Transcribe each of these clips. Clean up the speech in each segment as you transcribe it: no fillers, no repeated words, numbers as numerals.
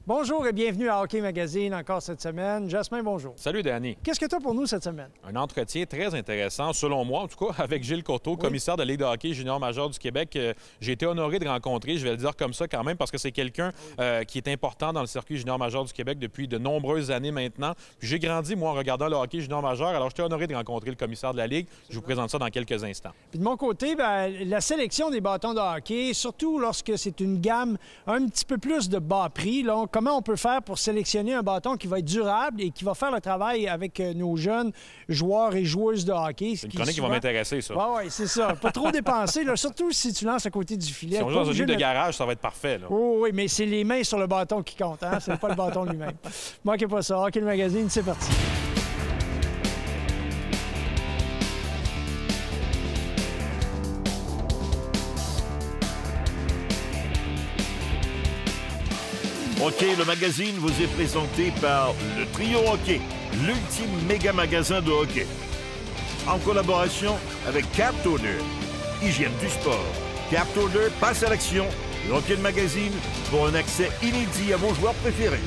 Bonjour et bienvenue à Hockey Magazine encore cette semaine. Jasmin, bonjour. Salut, Danny. Qu'est-ce que tu as pour nous cette semaine? Un entretien très intéressant, selon moi, en tout cas, avec Gilles Courteau, commissaire de la Ligue de hockey junior majeur du Québec. J'ai été honoré de rencontrer, je vais le dire comme ça quand même, parce que c'est quelqu'un qui est important dans le circuit junior majeur du Québec depuis de nombreuses années maintenant. Puis j'ai grandi, moi, en regardant le hockey junior majeur, alors j'étais honoré de rencontrer le commissaire de la Ligue. Je vous présente ça dans quelques instants. Puis de mon côté, la sélection des bâtons de hockey, surtout lorsque c'est une gamme un petit peu plus de bas prix, là, comment on peut faire pour sélectionner un bâton qui va être durable et qui va faire le travail avec nos jeunes joueurs et joueuses de hockey. C'est une chronique qui va m'intéresser, ça. Oui, c'est ça. Pas trop dépenser, là, surtout si tu lances à côté du filet. Si on joue dans un livre de garage, ça va être parfait. Là. Oui, mais c'est les mains sur le bâton qui comptent, hein? C'est pas le bâton lui-même. Manquez pas ça. Hockey Magazine, c'est parti. Hockey, le magazine vous est présenté par le Trio Hockey, l'ultime méga magasin de hockey. En collaboration avec Captoner, hygiène du sport. Captoner passe à l'action, le Hockey Magazine pour un accès inédit à vos joueurs préférés.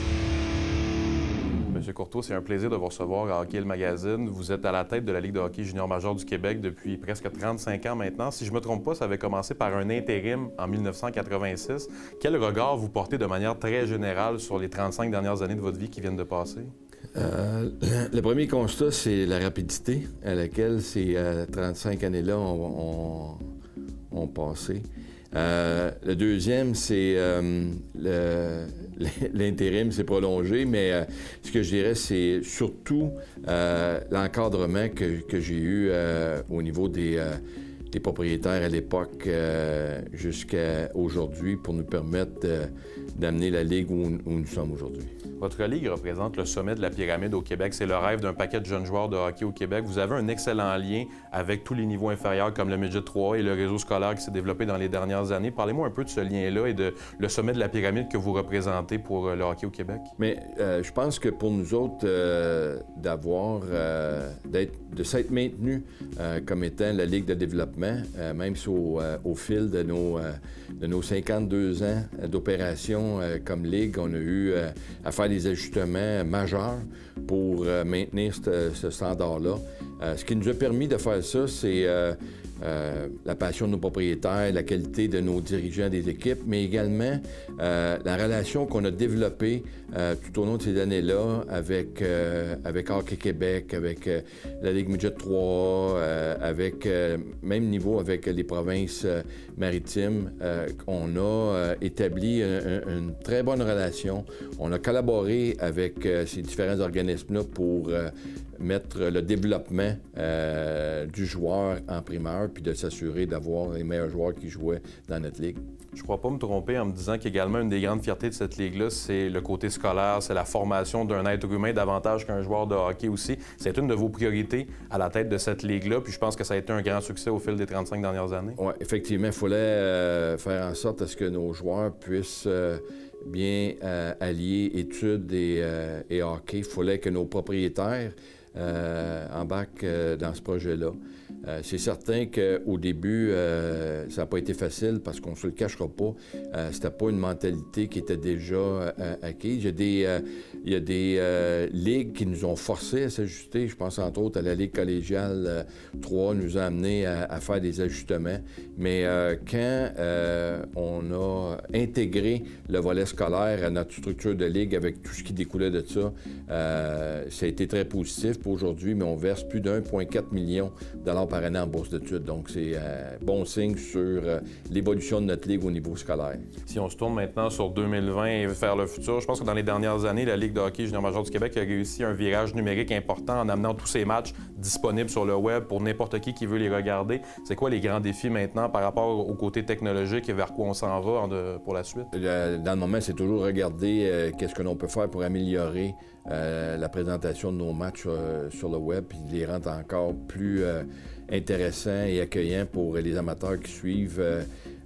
Monsieur Courteau, c'est un plaisir de vous recevoir à Hockey le Magazine. Vous êtes à la tête de la Ligue de hockey junior majeur du Québec depuis presque 35 ans maintenant. Si je ne me trompe pas, ça avait commencé par un intérim en 1986. Quel regard vous portez de manière très générale sur les 35 dernières années de votre vie qui viennent de passer? Le premier constat, c'est la rapidité à laquelle ces 35 années-là ont passé. Le deuxième, c'est l'intérim s'est prolongé, mais ce que je dirais, c'est surtout l'encadrement que j'ai eu au niveau des propriétaires à l'époque jusqu'à aujourd'hui pour nous permettre d'amener la Ligue où nous sommes aujourd'hui. Votre Ligue représente le sommet de la pyramide au Québec. C'est le rêve d'un paquet de jeunes joueurs de hockey au Québec. Vous avez un excellent lien avec tous les niveaux inférieurs comme le Midget 3 et le réseau scolaire qui s'est développé dans les dernières années. Parlez-moi un peu de ce lien-là et de le sommet de la pyramide que vous représentez pour le hockey au Québec. Mais je pense que pour nous autres, de s'être maintenus comme étant la Ligue de développement, même si au fil de nos 52 ans d'opération comme Ligue, on a eu à faire des ajustements majeurs pour maintenir ce standard-là. Ce qui nous a permis de faire ça, c'est la passion de nos propriétaires, la qualité de nos dirigeants des équipes, mais également la relation qu'on a développée tout au long de ces années-là avec Hockey Québec, avec la Ligue Midget 3, avec même niveau avec les provinces maritimes. On a établi une très bonne relation. On a collaboré avec ces différents organismes-là pour mettre le développement du joueur en primeur puis de s'assurer d'avoir les meilleurs joueurs qui jouaient dans notre ligue. Je ne crois pas me tromper en me disant qu'également, une des grandes fiertés de cette ligue-là, c'est le côté scolaire, c'est la formation d'un être humain davantage qu'un joueur de hockey aussi. C'est une de vos priorités à la tête de cette ligue-là, puis je pense que ça a été un grand succès au fil des 35 dernières années. Oui, effectivement, il fallait faire en sorte à ce que nos joueurs puissent bien allier études et hockey. Il fallait que nos propriétaires embarquent dans ce projet-là. C'est certain qu'au début, ça n'a pas été facile parce qu'on ne se le cachera pas. C'était pas une mentalité qui était déjà acquise. Il y a des ligues qui nous ont forcés à s'ajuster. Je pense entre autres à la Ligue collégiale 3 nous a amenés à faire des ajustements. Mais quand on a intégré le volet scolaire à notre structure de ligue avec tout ce qui découlait de ça, ça a été très positif pour aujourd'hui, mais on verse plus de 1,4 million de dollars par année en bourse d'études. Donc, c'est bon signe sur l'évolution de notre ligue au niveau scolaire. Si on se tourne maintenant sur 2020 et vers le futur, je pense que dans les dernières années, la Ligue de hockey junior majeur du Québec a réussi un virage numérique important en amenant tous ces matchs disponibles sur le web pour n'importe qui veut les regarder. C'est quoi les grands défis maintenant par rapport au côté technologique et vers quoi on s'en va pour la suite? Dans le moment, c'est toujours regarder qu'est-ce que l'on peut faire pour améliorer la présentation de nos matchs sur le web puis les rendre encore plus intéressants et accueillants pour les amateurs qui suivent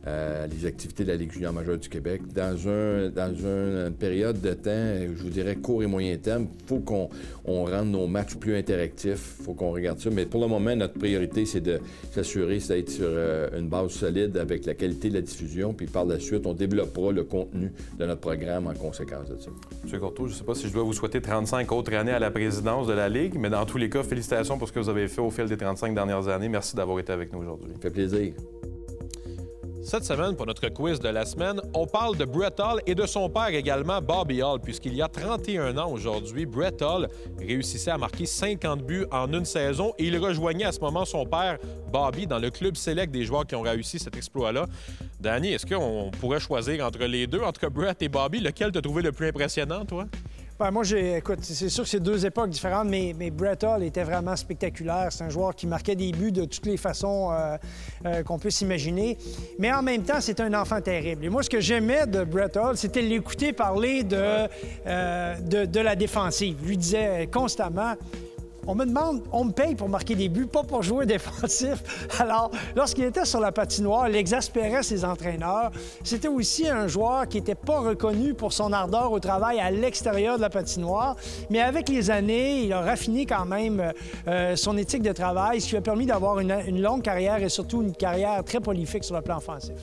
les activités de la Ligue junior majeure du Québec. Dans une période de temps, je vous dirais court et moyen terme, il faut qu'on rende nos matchs plus interactifs, il faut qu'on regarde ça. Mais pour le moment, notre priorité, c'est de s'assurer d'être sur une base solide avec la qualité de la diffusion, puis par la suite, on développera le contenu de notre programme en conséquence de ça. M. Courteau, je ne sais pas si je dois vous souhaiter 35 autres années à la présidence de la Ligue, mais dans tous les cas, félicitations pour ce que vous avez fait au fil des 35 dernières années. Merci d'avoir été avec nous aujourd'hui. Ça fait plaisir. Cette semaine, pour notre quiz de la semaine, on parle de Brett Hull et de son père également, Bobby Hull, puisqu'il y a 31 ans aujourd'hui, Brett Hull réussissait à marquer 50 buts en une saison et il rejoignait à ce moment son père, Bobby, dans le club select des joueurs qui ont réussi cet exploit-là. Danny, est-ce qu'on pourrait choisir entre les deux, entre Brett et Bobby, lequel t'as trouvé le plus impressionnant, toi? Ben, moi, écoute, c'est sûr que c'est deux époques différentes, mais Brett Hull était vraiment spectaculaire. C'est un joueur qui marquait des buts de toutes les façons qu'on peut s'imaginer. Mais en même temps, c'est un enfant terrible. Et moi, ce que j'aimais de Brett Hull, c'était l'écouter parler de la défensive. Il lui disait constamment... On me paye pour marquer des buts, pas pour jouer défensif. Alors, lorsqu'il était sur la patinoire, il exaspérait ses entraîneurs. C'était aussi un joueur qui n'était pas reconnu pour son ardeur au travail à l'extérieur de la patinoire. Mais avec les années, il a raffiné quand même son éthique de travail, ce qui lui a permis d'avoir une longue carrière et surtout une carrière très prolifique sur le plan offensif.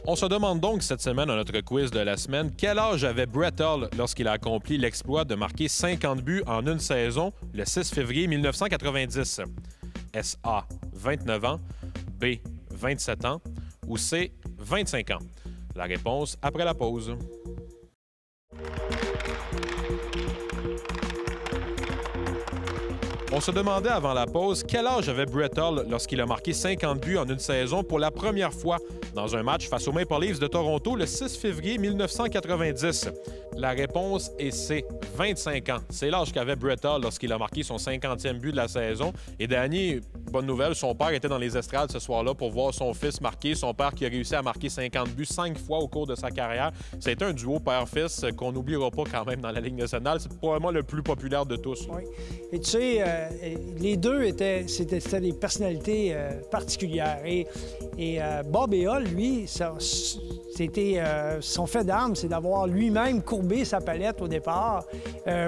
On se demande donc cette semaine à notre quiz de la semaine, quel âge avait Brett Hull lorsqu'il a accompli l'exploit de marquer 50 buts en une saison le 6 février 1990? Est-ce A, 29 ans, B, 27 ans ou C, 25 ans? La réponse après la pause. On se demandait avant la pause quel âge avait Brett Hull lorsqu'il a marqué 50 buts en une saison pour la première fois dans un match face aux Maple Leafs de Toronto le 6 février 1990. La réponse est C, 25 ans. C'est l'âge qu'avait Brett Hull lorsqu'il a marqué son 50e but de la saison. Et Danny, bonne nouvelle, son père était dans les estrades ce soir-là pour voir son fils marquer. Son père qui a réussi à marquer 50 buts 5 fois au cours de sa carrière. C'est un duo père-fils qu'on n'oubliera pas quand même dans la Ligue nationale. C'est probablement le plus populaire de tous. Oui. Et tu sais, les deux c'était des personnalités particulières. Et Bobby Hull, lui, c'était son fait d'arme, c'est d'avoir lui-même courbé sa palette au départ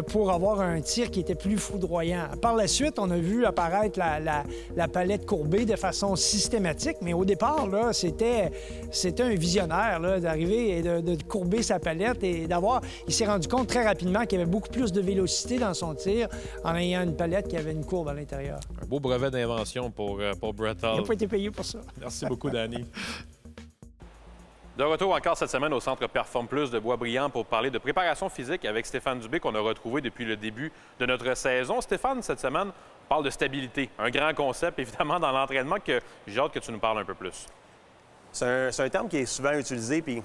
pour avoir un tir qui était plus foudroyant. Par la suite, on a vu apparaître la palette courbée de façon systématique, mais au départ, là, c'était un visionnaire d'arriver et de courber sa palette et d'avoir... Il s'est rendu compte très rapidement qu'il y avait beaucoup plus de vélocité dans son tir en ayant une palette qui avait une courbe à l'intérieur. Un beau brevet d'invention pour Brett Hull. Il n'a pas été payé pour ça. Merci beaucoup, Danny. De retour encore cette semaine au Centre Perform Plus de Boisbriand pour parler de préparation physique avec Stéphane Dubé qu'on a retrouvé depuis le début de notre saison. Stéphane, cette semaine, on parle de stabilité. Un grand concept, évidemment, dans l'entraînement que j'ai hâte que tu nous parles un peu plus. C'est un terme qui est souvent utilisé, puis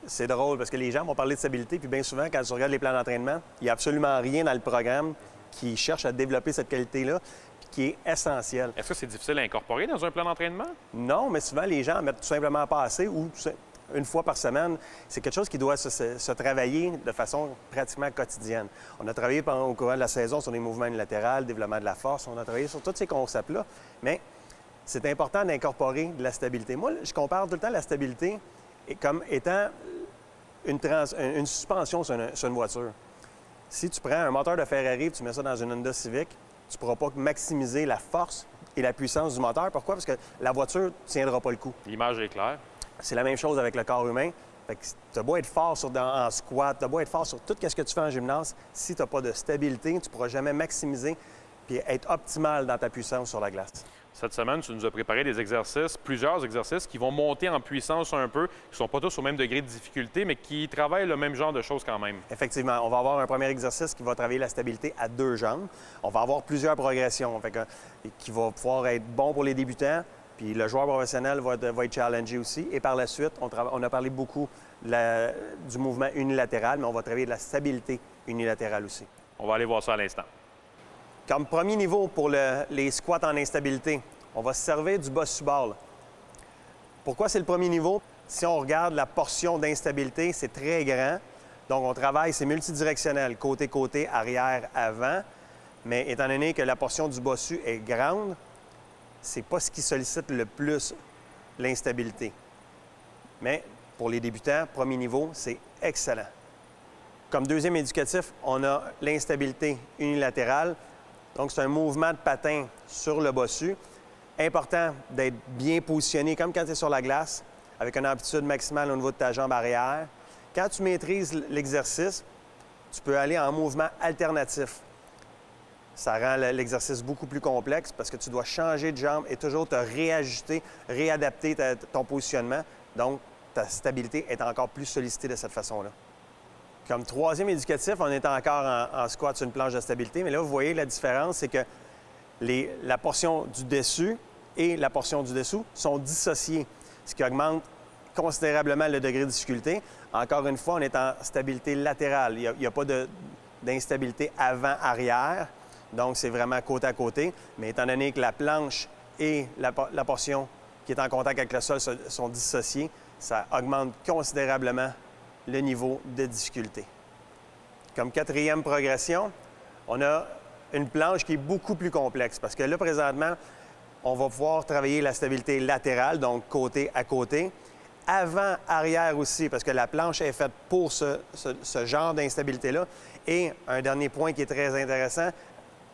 c'est drôle parce que les gens vont parler de stabilité, puis bien souvent, quand tu regardes les plans d'entraînement, il n'y a absolument rien dans le programme qui cherche à développer cette qualité-là, puis qui est essentielle. Est-ce que c'est difficile à incorporer dans un plan d'entraînement? Non, mais souvent, les gens en mettent tout simplement pas assez ou une fois par semaine. C'est quelque chose qui doit se travailler de façon pratiquement quotidienne. On a travaillé au courant de la saison sur les mouvements unilatéraux, le développement de la force, on a travaillé sur tous ces concepts-là, mais c'est important d'incorporer de la stabilité. Moi, je compare tout le temps la stabilité comme étant une suspension sur une voiture. Si tu prends un moteur de Ferrari et tu mets ça dans une Honda Civic, tu ne pourras pas maximiser la force et la puissance du moteur. Pourquoi? Parce que la voiture ne tiendra pas le coup. L'image est claire. C'est la même chose avec le corps humain. Tu as beau être fort en squat, tu as beau être fort sur tout ce que tu fais en gymnase, si tu n'as pas de stabilité, tu ne pourras jamais maximiser et être optimal dans ta puissance sur la glace. Cette semaine, tu nous as préparé des exercices, plusieurs exercices qui vont monter en puissance un peu, qui ne sont pas tous au même degré de difficulté, mais qui travaillent le même genre de choses quand même. Effectivement. On va avoir un premier exercice qui va travailler la stabilité à 2 jambes. On va avoir plusieurs progressions qui va pouvoir être bon pour les débutants, puis le joueur professionnel va être challengé aussi. Et par la suite, on a parlé beaucoup du mouvement unilatéral, mais on va travailler de la stabilité unilatérale aussi. On va aller voir ça à l'instant. Comme premier niveau pour les squats en instabilité, on va se servir du bas support. Pourquoi c'est le premier niveau? Si on regarde la portion d'instabilité, c'est très grand. Donc, on travaille, c'est multidirectionnel, côté-côté, arrière, avant. Mais étant donné que la portion du bossu est grande, c'est pas ce qui sollicite le plus l'instabilité. Mais pour les débutants, premier niveau, c'est excellent. Comme deuxième éducatif, on a l'instabilité unilatérale. Donc, c'est un mouvement de patin sur le bossu. Important d'être bien positionné, comme quand tu es sur la glace, avec une amplitude maximale au niveau de ta jambe arrière. Quand tu maîtrises l'exercice, tu peux aller en mouvement alternatif. Ça rend l'exercice beaucoup plus complexe parce que tu dois changer de jambe et toujours te réajuster, réadapter ton positionnement. Donc, ta stabilité est encore plus sollicitée de cette façon-là. Comme troisième éducatif, on est encore en squat sur une planche de stabilité, mais là, vous voyez la différence, c'est que la portion du dessus et la portion du dessous sont dissociées, ce qui augmente considérablement le degré de difficulté. Encore une fois, on est en stabilité latérale. Il n'y a pas d'instabilité avant-arrière, donc c'est vraiment côte à côté. Mais étant donné que la planche et la portion qui est en contact avec le sol sont dissociées, ça augmente considérablement le niveau de difficulté. Comme quatrième progression, on a une planche qui est beaucoup plus complexe parce que là, présentement, on va pouvoir travailler la stabilité latérale, donc côté à côté, avant-arrière aussi, parce que la planche est faite pour ce genre d'instabilité-là. Et un dernier point qui est très intéressant,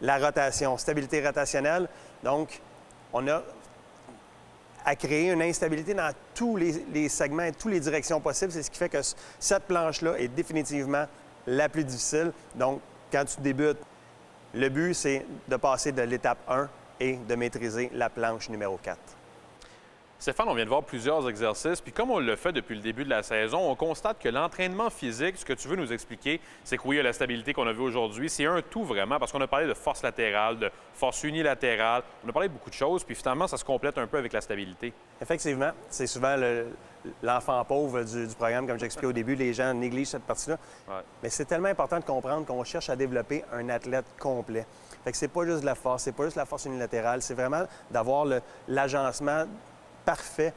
la rotation, stabilité rotationnelle. Donc, on a à créer une instabilité dans tous les segments et toutes les directions possibles. C'est ce qui fait que cette planche-là est définitivement la plus difficile. Donc, quand tu débutes, le but, c'est de passer de l'étape 1 et de maîtriser la planche numéro 4. Stéphane, on vient de voir plusieurs exercices, puis comme on le fait depuis le début de la saison, on constate que l'entraînement physique, ce que tu veux nous expliquer, c'est que oui, il y a la stabilité qu'on a vue aujourd'hui, c'est un tout vraiment, parce qu'on a parlé de force latérale, de force unilatérale, on a parlé de beaucoup de choses, puis finalement, ça se complète un peu avec la stabilité. Effectivement, c'est souvent l'enfant pauvre du programme, comme j'expliquais au début, les gens négligent cette partie-là. Ouais. Mais c'est tellement important de comprendre qu'on cherche à développer un athlète complet. Fait que c'est pas juste de la force, c'est pas juste la force unilatérale, c'est vraiment d'avoir l'agencement parfait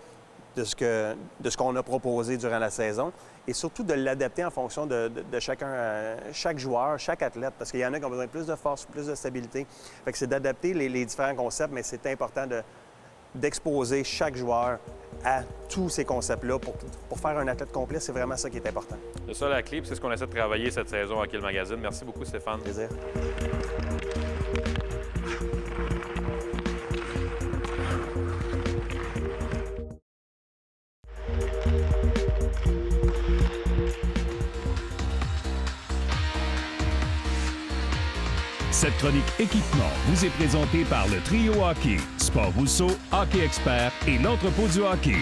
de ce qu'on a proposé durant la saison et surtout de l'adapter en fonction de chaque joueur, chaque athlète, parce qu'il y en a qui ont besoin de plus de force, plus de stabilité. Fait que c'est d'adapter les différents concepts, mais c'est important d'exposer chaque joueur à tous ces concepts-là pour faire un athlète complet. C'est vraiment ça qui est important. C'est ça la clé, puis c'est ce qu'on essaie de travailler cette saison à Kill Magazine. Merci beaucoup, Stéphane. Plaisir. Cette chronique équipement vous est présentée par le Trio Hockey, Sport Rousseau, Hockey Expert et l'entrepôt du hockey.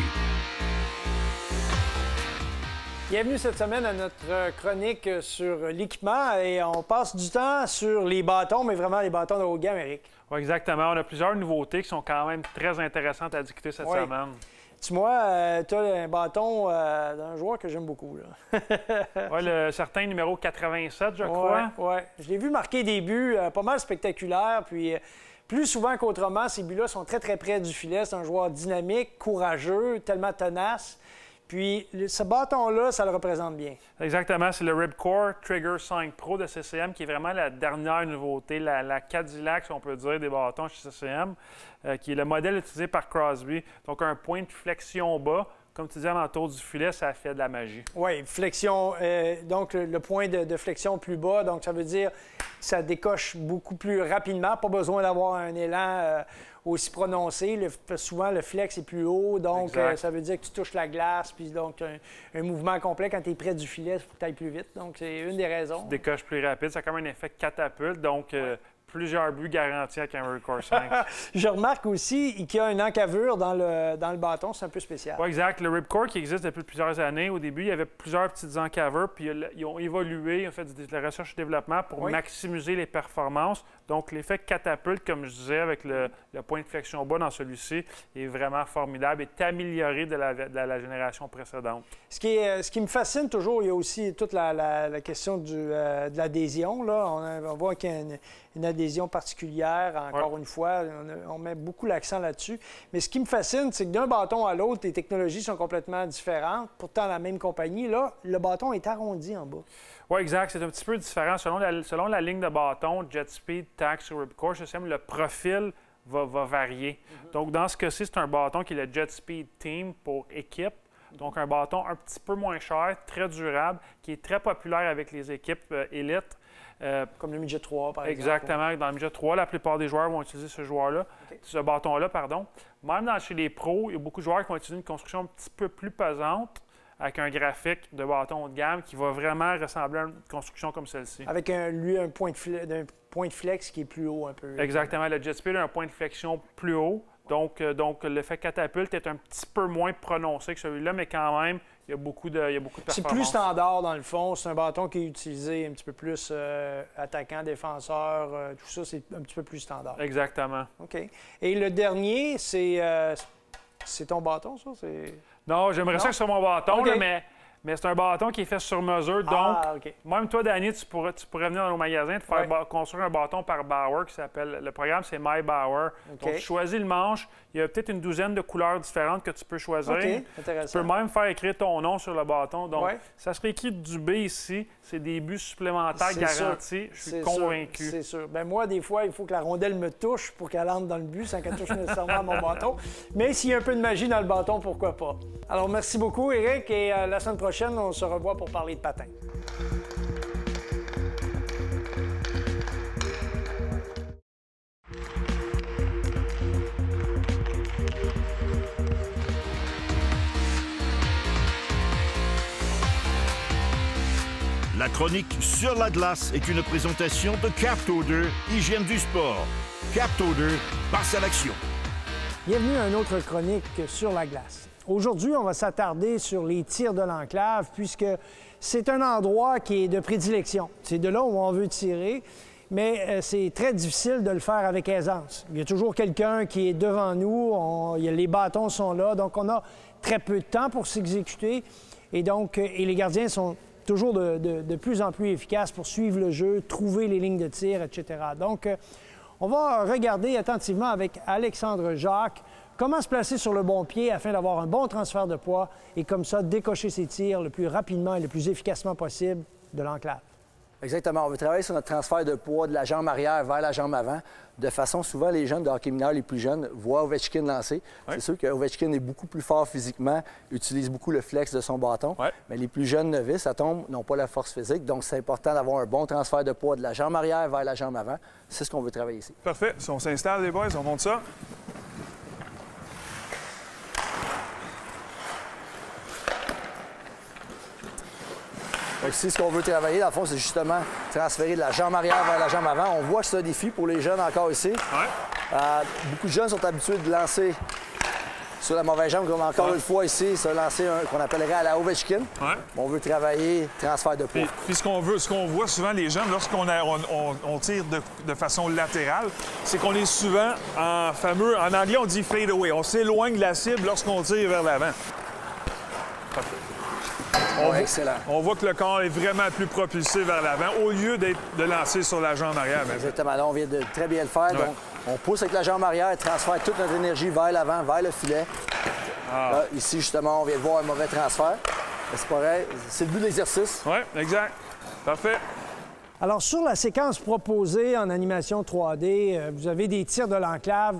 Bienvenue cette semaine à notre chronique sur l'équipement et on passe du temps sur les bâtons, mais vraiment les bâtons de haut gamme, Eric. Oui, exactement. On a plusieurs nouveautés qui sont quand même très intéressantes à discuter cette semaine. Dis-moi, tu as un bâton d'un joueur que j'aime beaucoup. Oui, le certain numéro 87, je crois. Oui, je l'ai vu marquer des buts pas mal spectaculaires. Puis plus souvent qu'autrement, ces buts-là sont très, très près du filet. C'est un joueur dynamique, courageux, tellement tenace. Puis ce bâton-là, ça le représente bien. Exactement. C'est le Ripcord Trigger 5 Pro de CCM qui est vraiment la dernière nouveauté, la Cadillac, si on peut dire, des bâtons chez CCM, qui est le modèle utilisé par Crosby. Donc, un point de flexion bas. Comme tu disais, alentour du filet, ça fait de la magie. Oui, flexion. Donc, le point de flexion plus bas. Donc, ça veut dire que ça décoche beaucoup plus rapidement. Pas besoin d'avoir un élan aussi prononcé. Souvent, le flex est plus haut. Donc, ça veut dire que tu touches la glace. Puis, donc, un mouvement complet, quand tu es près du filet, il faut que tu ailles plus vite. Donc, c'est une des raisons. Tu décoches plus rapide. Ça a comme un effet catapulte. Donc, plusieurs buts garantis avec un Ripcord 5. Je remarque aussi qu'il y a une encavure dans le bâton. C'est un peu spécial. Oui, exact. Le Ripcord qui existe depuis plusieurs années. Au début, il y avait plusieurs petites encavures, puis ils ont évolué, ils ont fait de la recherche et développement pour maximiser les performances. Donc, l'effet catapulte, comme je disais, avec le point de flexion bas dans celui-ci, est vraiment formidable et est amélioré de la génération précédente. Ce qui me fascine toujours, il y a aussi toute la question de l'adhésion. On voit qu'il y a une adhésion particulière, encore une fois. On met beaucoup l'accent là-dessus. Mais ce qui me fascine, c'est que d'un bâton à l'autre, les technologies sont complètement différentes. Pourtant, la même compagnie, là, le bâton est arrondi en bas. Oui, exact. C'est un petit peu différent. Selon la ligne de bâton, Jet Speed, Tax ou Ripcord, le profil va varier. Donc, dans ce cas-ci, c'est un bâton qui est le Jet Speed Team pour équipe. Donc, un bâton un petit peu moins cher, très durable, qui est très populaire avec les équipes élites. Comme le midget 3, par exemple. Exactement. Dans le midget 3, la plupart des joueurs vont utiliser ce bâton-là, pardon. Même chez les pros, il y a beaucoup de joueurs qui vont utiliser une construction un petit peu plus pesante, avec un graphique de bâton haut de gamme qui va vraiment ressembler à une construction comme celle-ci. Avec un point de flex qui est plus haut un peu. Exactement. Le jet speed a un point de flexion plus haut. Donc l'effet catapulte est un petit peu moins prononcé que celui-là, mais quand même, il y a beaucoup de performances. C'est plus standard dans le fond. C'est un bâton qui est utilisé un petit peu plus attaquant, défenseur, tout ça, c'est un petit peu plus standard. Exactement. OK. Et le dernier, c'est ton bâton, ça? Non, j'aimerais ça que ce soit mon bâton, OK. là, mais c'est un bâton qui est fait sur mesure. Donc, OK. même toi, Danny, tu pourrais venir dans nos magasins te faire construire un bâton par Bauer qui s'appelle... Le programme, c'est My Bauer. OK. Donc, tu choisis le manche. Il y a peut-être une douzaine de couleurs différentes que tu peux choisir. OK, Tu intéressant. peux même faire écrire ton nom sur le bâton. Donc, ça serait écrit du B ici. C'est des buts supplémentaires garantis. Je suis convaincu. C'est sûr. Ben moi, des fois, il faut que la rondelle me touche pour qu'elle entre dans le but sans qu'elle touche nécessairement à mon bâton. Mais s'il y a un peu de magie dans le bâton, pourquoi pas? Alors, merci beaucoup, Éric. Et la semaine prochaine, on se revoit pour parler de patin. La chronique Sur la glace est une présentation de Capto2, hygiène du sport. Capto2, passe à l'action. Bienvenue à une autre chronique sur la glace. Aujourd'hui, on va s'attarder sur les tirs de l'enclave puisque c'est un endroit qui est de prédilection. C'est de là où on veut tirer, mais c'est très difficile de le faire avec aisance. Il y a toujours quelqu'un qui est devant nous, les bâtons sont là, donc on a très peu de temps pour s'exécuter et les gardiens sont toujours de plus en plus efficaces pour suivre le jeu, trouver les lignes de tir, etc. Donc, on va regarder attentivement avec Alexandre Jacques comment se placer sur le bon pied afin d'avoir un bon transfert de poids et comme ça décocher ses tirs le plus rapidement et le plus efficacement possible de l'enclave. Exactement. On veut travailler sur notre transfert de poids de la jambe arrière vers la jambe avant. De façon, souvent, les jeunes de hockey mineur, les plus jeunes, voient Ovechkin lancer. C'est sûr qu'Ovechkin est beaucoup plus fort physiquement, utilise beaucoup le flex de son bâton. Mais les plus jeunes novices, à tombe, n'ont pas la force physique. Donc, c'est important d'avoir un bon transfert de poids de la jambe arrière vers la jambe avant. C'est ce qu'on veut travailler ici. Parfait. Si on s'installe, les boys, on monte ça. Ici, ce qu'on veut travailler, dans le fond, c'est justement transférer de la jambe arrière vers la jambe avant. On voit que c'est un défi pour les jeunes encore ici. Beaucoup de jeunes sont habitués de lancer sur la mauvaise jambe, comme encore une fois ici, c'est un lancer qu'on appellerait à la Ovechkin. On veut travailler transfert de poids. Puis ce qu'on voit souvent, les jeunes, lorsqu'on on tire de façon latérale, c'est qu'on est souvent en anglais, on dit fade away. On s'éloigne de la cible lorsqu'on tire vers l'avant. On voit que le corps est vraiment plus propulsé vers l'avant au lieu de lancer sur la jambe arrière. Exactement. Là, on vient de très bien le faire. Donc, on pousse avec la jambe arrière et transfère toute notre énergie vers l'avant, vers le filet. Là, ici, justement, on vient de voir un mauvais transfert. C'est pareil. C'est le but de l'exercice. Oui, exact. Parfait. Alors, sur la séquence proposée en animation 3D, vous avez des tirs de l'enclave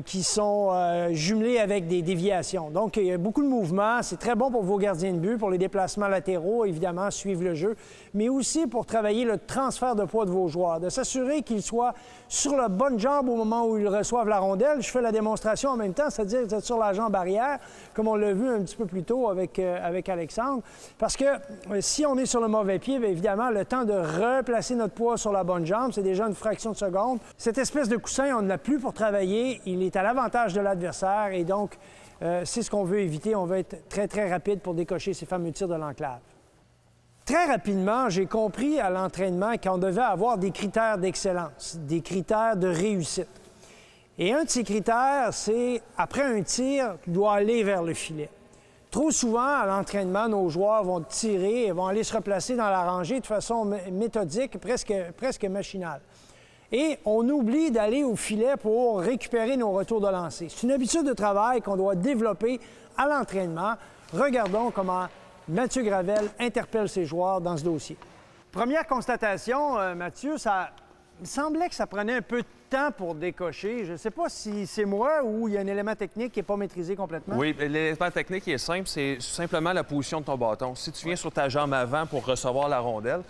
qui sont jumelés avec des déviations. Donc, il y a beaucoup de mouvements. C'est très bon pour vos gardiens de but, pour les déplacements latéraux, évidemment, suivre le jeu, mais aussi pour travailler le transfert de poids de vos joueurs, de s'assurer qu'ils soient sur la bonne jambe au moment où ils reçoivent la rondelle. Je fais la démonstration en même temps, c'est-à-dire d'être sur la jambe arrière, comme on l'a vu un petit peu plus tôt avec Alexandre. Parce que si on est sur le mauvais pied, bien évidemment, le temps de replacer notre poids sur la bonne jambe, c'est déjà une fraction de seconde. Cette espèce de coussin, on ne l'a plus pour travailler. Il est à l'avantage de l'adversaire et donc, c'est ce qu'on veut éviter. On veut être très, très rapide pour décocher ces fameux tirs de l'enclave. Très rapidement, j'ai compris à l'entraînement qu'on devait avoir des critères d'excellence, des critères de réussite. Et un de ces critères, c'est, après un tir, tu dois aller vers le filet. Trop souvent, à l'entraînement, nos joueurs vont tirer et vont aller se replacer dans la rangée de façon méthodique, presque machinale. Et on oublie d'aller au filet pour récupérer nos retours de lancer. C'est une habitude de travail qu'on doit développer à l'entraînement. Regardons comment Mathieu Gravel interpelle ses joueurs dans ce dossier. Première constatation, Mathieu, ça il me semblait que ça prenait un peu de temps pour décocher. Je ne sais pas si c'est moi ou il y a un élément technique qui n'est pas maîtrisé complètement. Oui, l'élément technique qui est simple, c'est simplement la position de ton bâton. Si tu viens sur ta jambe avant pour recevoir la rondelle,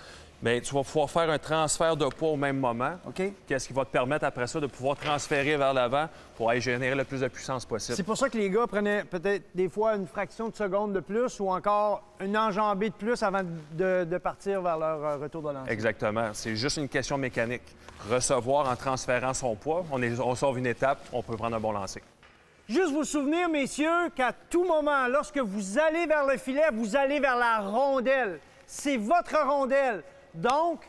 bien, tu vas pouvoir faire un transfert de poids au même moment. OK. Qu'est-ce qui va te permettre après ça de pouvoir transférer vers l'avant pour aller générer le plus de puissance possible. C'est pour ça que les gars prenaient peut-être des fois une fraction de seconde de plus ou encore une enjambée de plus avant de partir vers leur retour de lancer. Exactement. C'est juste une question mécanique. Recevoir en transférant son poids, on sauve une étape, on peut prendre un bon lancer. Juste vous souvenir, messieurs, qu'à tout moment, lorsque vous allez vers le filet, vous allez vers la rondelle. C'est votre rondelle. Donc,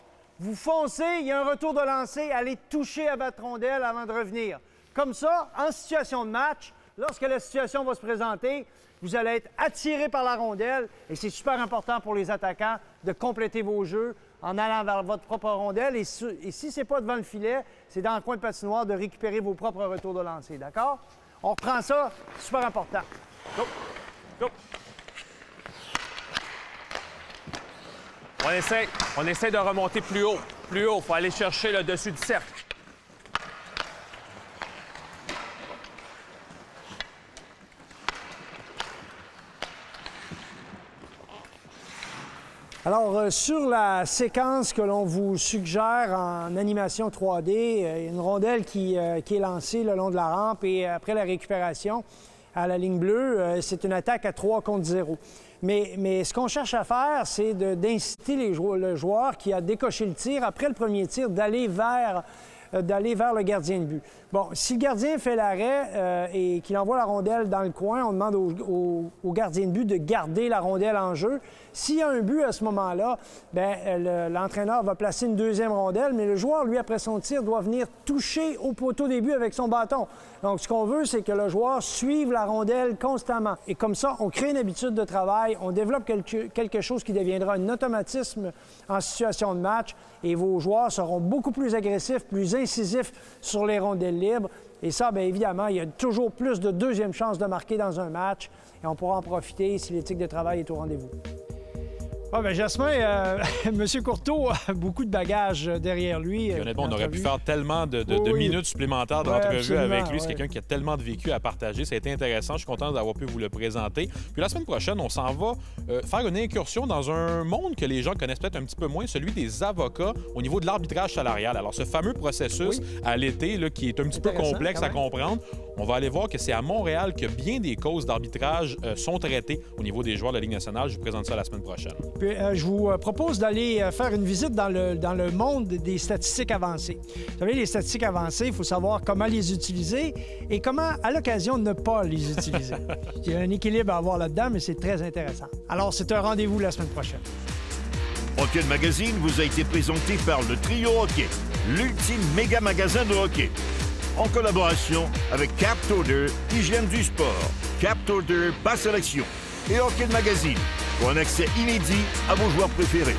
vous foncez, il y a un retour de lancer, allez toucher à votre rondelle avant de revenir. Comme ça, en situation de match, lorsque la situation va se présenter, vous allez être attiré par la rondelle et c'est super important pour les attaquants de compléter vos jeux en allant vers votre propre rondelle. Et si ce n'est pas devant le filet, c'est dans le coin de patinoire de récupérer vos propres retours de lancer. D'accord? On reprend ça, super important. Go! Go! On essaie de remonter plus haut. Plus haut, il faut aller chercher le dessus du cercle. Alors, sur la séquence que l'on vous suggère en animation 3D, il y a une rondelle qui est lancée le long de la rampe et après la récupération à la ligne bleue, c'est une attaque à 3 contre 0. Mais ce qu'on cherche à faire, c'est d'inciter le joueur qui a décoché le tir, après le premier tir, d'aller vers le gardien de but. Bon, si le gardien fait l'arrêt et qu'il envoie la rondelle dans le coin, on demande au gardien de but de garder la rondelle en jeu. S'il y a un but à ce moment-là, l'entraîneur va placer une deuxième rondelle, mais le joueur, lui, après son tir, doit venir toucher au poteau des buts avec son bâton. Donc, ce qu'on veut, c'est que le joueur suive la rondelle constamment. Et comme ça, on crée une habitude de travail, on développe quelque chose qui deviendra un automatisme en situation de match et vos joueurs seront beaucoup plus agressifs, plus incisifs sur les rondelles libres. Et ça, bien évidemment, il y a toujours plus de deuxième chance de marquer dans un match et on pourra en profiter si l'éthique de travail est au rendez-vous. Ah bien, Jasmin, M. Courteau a beaucoup de bagages derrière lui. Et honnêtement, on aurait pu faire tellement de minutes supplémentaires d'entrevue avec lui. C'est quelqu'un qui a tellement de vécu à partager. Ça a été intéressant. Je suis content d'avoir pu vous le présenter. Puis la semaine prochaine, on s'en va faire une incursion dans un monde que les gens connaissent peut-être un petit peu moins, celui des avocats au niveau de l'arbitrage salarial. Alors, ce fameux processus à l'été, là, qui est un petit peu complexe à comprendre, on va aller voir que c'est à Montréal que bien des causes d'arbitrage sont traitées au niveau des joueurs de la Ligue nationale. Je vous présente ça la semaine prochaine. Je vous propose d'aller faire une visite dans le monde des statistiques avancées. Vous savez, les statistiques avancées, il faut savoir comment les utiliser et comment, à l'occasion, ne pas les utiliser. Il y a un équilibre à avoir là-dedans, mais c'est très intéressant. Alors, c'est un rendez-vous la semaine prochaine. Hockey Magazine vous a été présenté par le Trio Hockey, l'ultime méga magasin de hockey. En collaboration avec Captoder, Hygiène du sport, Captoder Pass Sélection et Hockey Magazine pour un accès inédit à vos joueurs préférés.